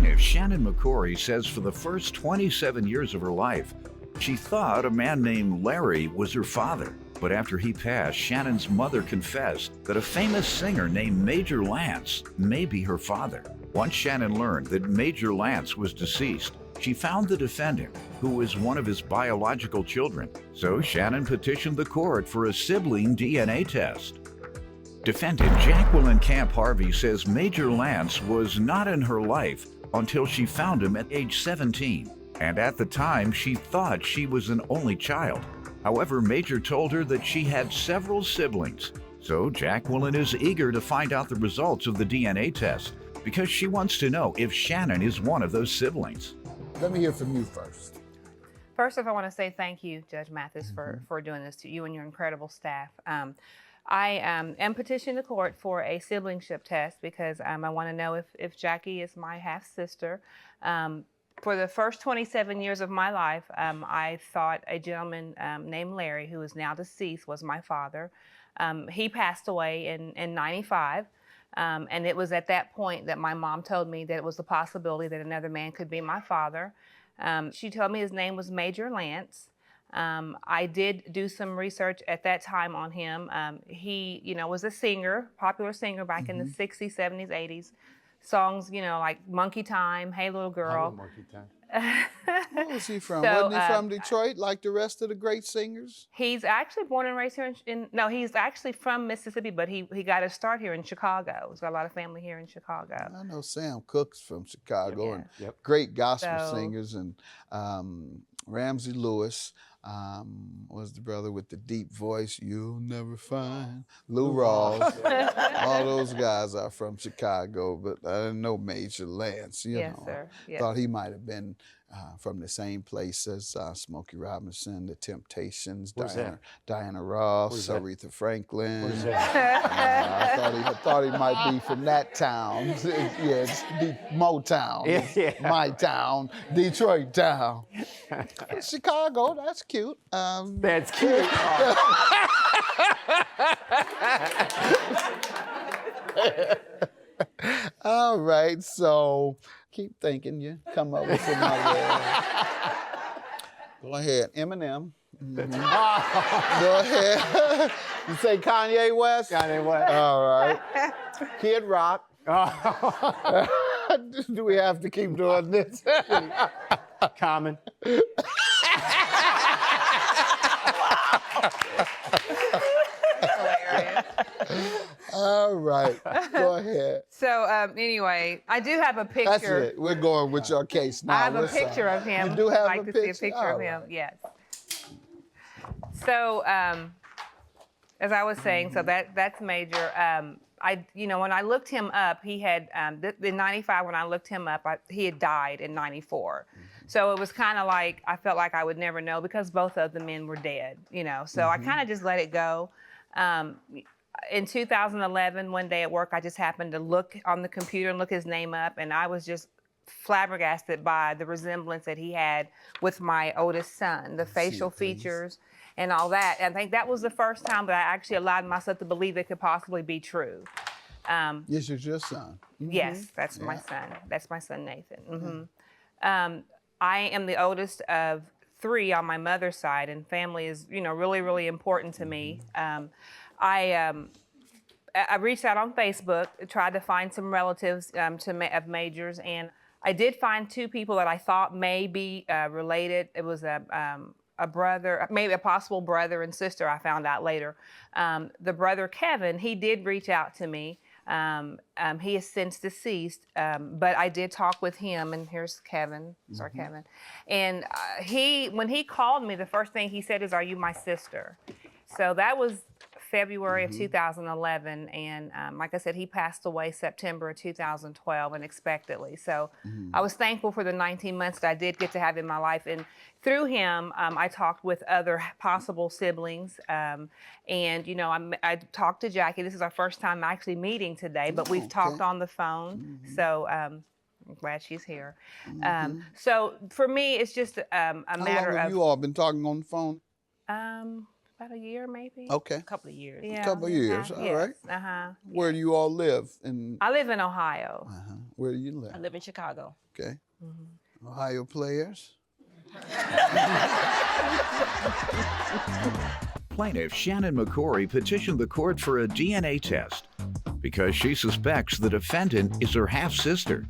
plaintiff, Shannon McCory, says for the first 27 years of her life, she thought a man named Larry was her father. But after he passed, Shannon's mother confessed that a famous singer named Major Lance may be her father. Once Shannon learned that Major Lance was deceased, she found the defendant, who was one of his biological children. So Shannon petitioned the court for a sibling DNA test. Defendant Jacqueline Camp Harvey says Major Lance was not in her life until she found him at age 17. And at the time, she thought she was an only child. However, Major told her that she had several siblings. So Jacqueline is eager to find out the results of the DNA test because she wants to know if Shannon is one of those siblings. Let me hear from you first. First off, I want to say thank you, Judge Mathis, for doing this to you and your incredible staff. I am petitioning the court for a siblingship test because I want to know if Jackie is my half-sister. For the first 27 years of my life, I thought a gentleman named Larry, who is now deceased, was my father. He passed away in 95. And it was at that point that my mom told me that it was a possibility that another man could be my father. She told me his name was Major Lance. I did do some research at that time on him. He, was a singer, popular singer back in the 60s, 70s, 80s. Songs, like Monkey Time, Hey Little Girl. Monkey Time. Where was he from? Wasn't he from Detroit like the rest of the great singers? He's actually born and raised here no, he's actually from Mississippi, but he got his start here in Chicago. He's got a lot of family here in Chicago. I know Sam Cooke's from Chicago, and Yep. great gospel singers, and Ramsey Lewis was the brother with the deep voice. You'll never find Lou Rawls. All those guys are from Chicago, but I didn't know Major Lance. You know, sir. Yes. Thought he might have been from the same place as Smokey Robinson, the Temptations, Diana Ross, Aretha Franklin. I thought he might be from that town. It's Motown, my town, Detroit town. Chicago, that's cute. That's cute. All right, so keep thinking. You come up with some other. Go ahead, Eminem. Go ahead. You say Kanye West? Kanye West. All right. Kid Rock. Do we have to keep doing this? Common. Hilarious. All right, go ahead. So anyway, I do have a picture. That's it. We're going with your case now. I have a picture of him. You do have I'd like a to picture? see a picture of him. Right. Yes. So as I was saying, so that's Major. When I looked him up, he had in '95. When I looked him up, he had died in '94. So it was kind of like I felt like I would never know because both of the men were dead. So I kind of just let it go. In 2011, one day at work, I just happened to look on the computer and look his name up, and I was just flabbergasted by the resemblance that he had with my oldest son, the facial features and all that. And I think that was the first time that I actually allowed myself to believe it could possibly be true. This is your son. Yes, that's my son. That's my son, Nathan. I am the oldest of 3 on my mother's side, and family is, really, really important to me. I reached out on Facebook, tried to find some relatives of Major's, and I did find 2 people that I thought may be related. It was a brother, maybe a possible brother and sister, I found out later. The brother, Kevin, he did reach out to me. He is since deceased, but I did talk with him, and here's Kevin. Sorry, Kevin. And when he called me, the first thing he said is, "Are you my sister?" So that was February of 2011, and like I said, he passed away September of 2012 unexpectedly. So I was thankful for the 19 months that I did get to have in my life, and through him, I talked with other possible siblings, and I talked to Jackie. This is our first time actually meeting today, but we've talked on the phone. So I'm glad she's here. So for me, it's just a matter of. How long have you all been talking on the phone? About a year, maybe. Okay. A couple of years. Yeah. A couple of years. All right. Where do you all live? I live in Ohio. Where do you live? I live in Chicago. Okay. Ohio players. Plaintiff Shannon McCory petitioned the court for a DNA test because she suspects the defendant is her half-sister.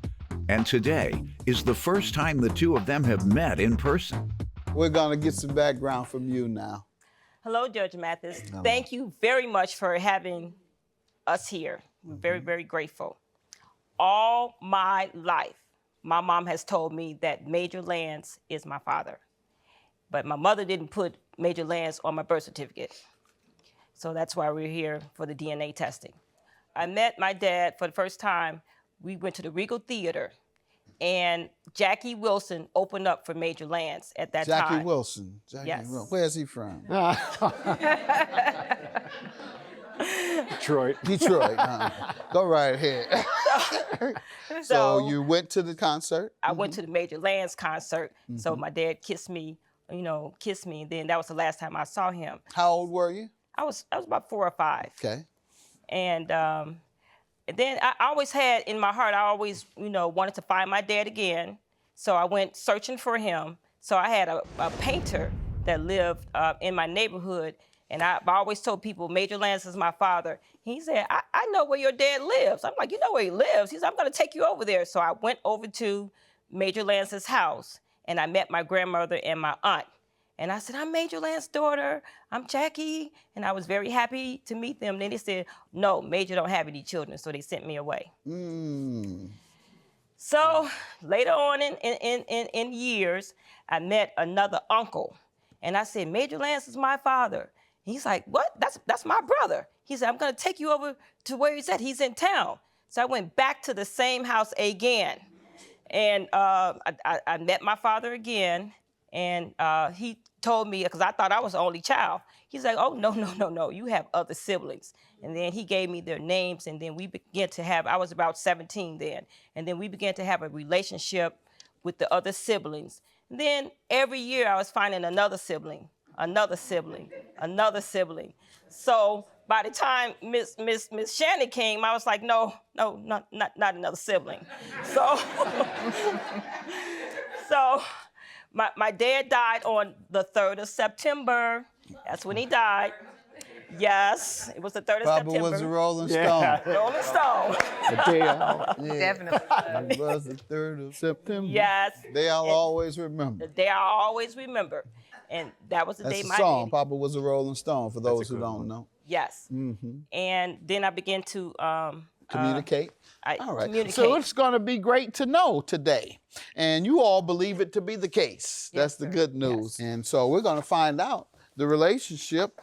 And today is the first time the two of them have met in person. We're going to get some background from you now. Hello, Judge Mathis. Thank you very much for having us here. We're very, very grateful. All my life, my mom has told me that Major Lance is my father. But my mother didn't put Major Lance on my birth certificate. So that's why we're here for the DNA testing. I met my dad for the first time. We went to the Regal Theater, and Jackie Wilson opened up for Major Lance at that time. Jackie Wilson. Yes. Where's he from? Detroit. Detroit. Go right ahead. So you went to the concert? I went to the Major Lance concert. So my dad kissed me, and then that was the last time I saw him. How old were you? I was about 4 or 5. Okay. And then I always had in my heart, I always, wanted to find my dad again. So I went searching for him. So I had a painter that lived in my neighborhood. And I've always told people, Major Lance is my father. He said, I know where your dad lives. I'm like, you know where he lives? He said, I'm going to take you over there. So I went over to Major Lance's house, and I met my grandmother and my aunt. And I said, I'm Major Lance's daughter. I'm Jackie. And I was very happy to meet them. Then they said, no, Major don't have any children. So they sent me away. So later on in years, I met another uncle. And I said, Major Lance is my father. He's like, what? That's my brother. He said, I'm going to take you over to where he's at. He's in town. So I went back to the same house again. And I met my father again. And he told me, because I thought I was the only child, he's like, oh, no, you have other siblings. And then he gave me their names, and then we began to have, I was about 17 then, and then we began to have a relationship with the other siblings. And then every year I was finding another sibling, another sibling, another sibling. So by the time Miss Shannon came, I was like, no, not another sibling. So, my dad died on the 3rd of September. That's when he died. Yes, it was the 3rd of September. Papa was a Rolling Stone. Rolling Stone. The day Definitely. It was the 3rd of September. Yes. Day I'll always remember. The day I'll always remember. And that was the day my song. daddy. Papa was a Rolling Stone, for those who don't know. Yes. And then I began to Communicate. All right. Communicate. So it's going to be great to know today. And you all believe it to be the case. That's the good news. Yes. And so we're going to find out the relationship.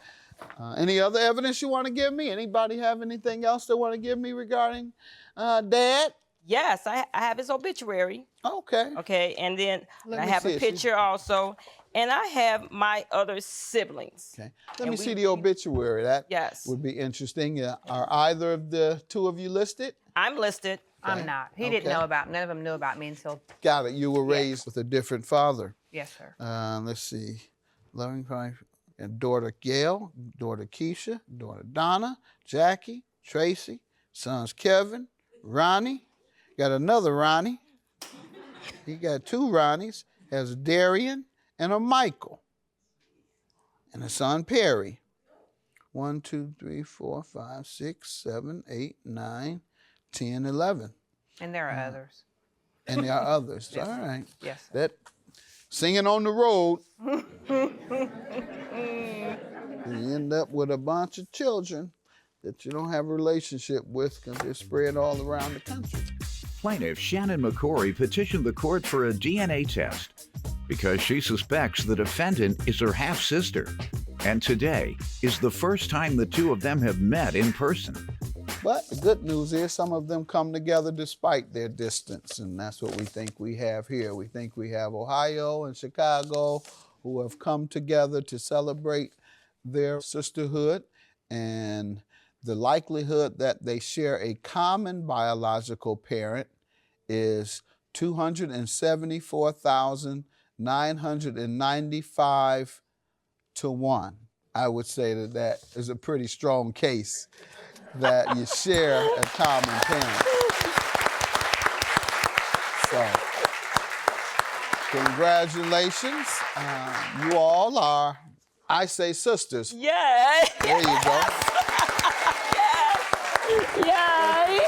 Any other evidence you want to give me? Anybody have anything else they want to give me regarding Dad? Yes, I have his obituary. Okay. Okay, and then I have a picture also. And I have my other siblings. Okay. Let me see the obituary. That would be interesting. Are either of the two of you listed? I'm listed. Okay. I'm not. He didn't know about, none of them knew about me until. Got it. You were raised with a different father. Yes, sir. Let's see. Loving wife, and daughter Gail, daughter Keisha, daughter Donna, Jackie, Tracy, sons Kevin, Ronnie. Got another Ronnie. He got 2 Ronnies. Has Darian and a Michael. And a son Perry. 1, 2, 3, 4, 5, 6, 7, 8, 9, 10, 11. And there are others. And there are others. Yes. All right. Yes. That singing on the road. You end up with a bunch of children that you don't have a relationship with because they're spread all around the country. Plaintiff Shannon McCory petitioned the court for a DNA test because she suspects the defendant is her half-sister. And today is the first time the two of them have met in person. But the good news is some of them come together despite their distance, and that's what we think we have here. We think we have Ohio and Chicago who have come together to celebrate their sisterhood, and the likelihood that they share a common biological parent is 274,995 to 1. I would say that that is a pretty strong case that you share a common parent. So, congratulations. You all are, I say, sisters. Yeah. There you go. Yay.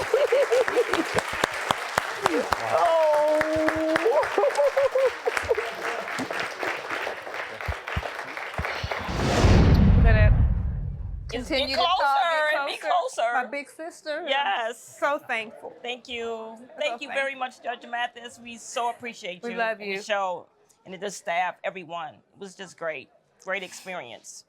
Continue Be to talk, closer, get be closer. My big sister. Yes. I'm so thankful. Thank you. Thank you very much, Judge Mathis. We so appreciate you. We love and you. the show and the staff, everyone. It was just great. Great experience.